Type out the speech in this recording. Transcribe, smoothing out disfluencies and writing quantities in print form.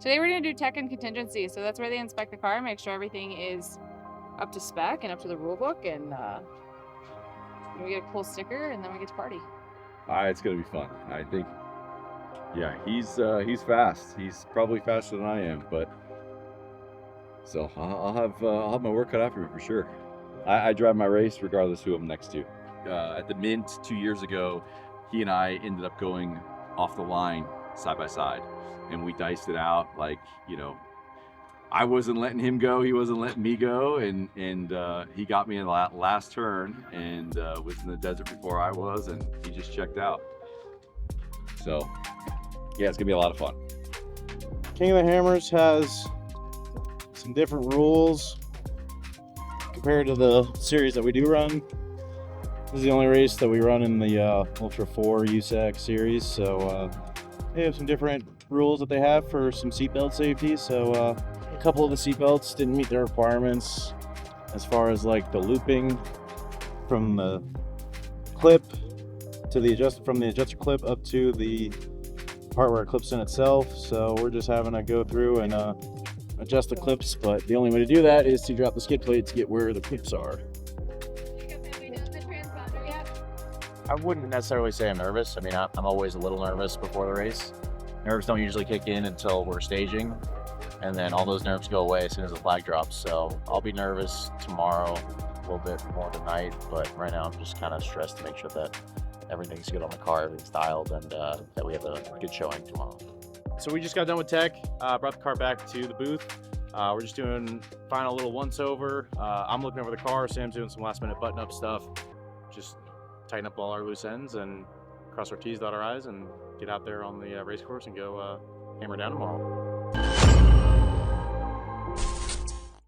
Today we're gonna do tech and contingency. So that's where they inspect the car, make sure everything is up to spec and up to the rule book, and we get a cool sticker, and then we get to party. It's gonna be fun. I think. Yeah, he's fast. He's probably faster than I am, but so I'll have my work cut out for me for sure. I drive my race regardless who I'm next to. At the Mint 2 years ago, he and I ended up going off the line side by side, and we diced it out. Like, I wasn't letting him go, he wasn't letting me go, and he got me in the last turn, and was in the desert before I was, and he just checked out. So yeah, it's gonna be a lot of fun. King of the Hammers has some different rules compared to the series that we do run. This is the only race that we run in the Ultra 4 USAC series, so they have some different rules that they have for some seatbelt safety. So a couple of the seatbelts didn't meet their requirements as far as like the looping from the clip to the adjuster clip up to the part where it clips in itself. So we're just having to go through and adjust the clips, but the only way to do that is to drop the skid plate to get where the clips are. I wouldn't necessarily say I'm nervous. I mean, I'm always a little nervous before the race. Nerves don't usually kick in until we're staging, and then all those nerves go away as soon as the flag drops. So I'll be nervous tomorrow, a little bit more tonight, but right now I'm just kind of stressed to make sure that everything's good on the car, everything's dialed, and that we have a good showing tomorrow. So we just got done with tech, brought the car back to the booth. We're just doing final little once-over. I'm looking over the car, Sam's doing some last-minute button-up stuff. Just tighten up all our loose ends and cross our T's, dot our I's, and get out there on the race course and go hammer down tomorrow.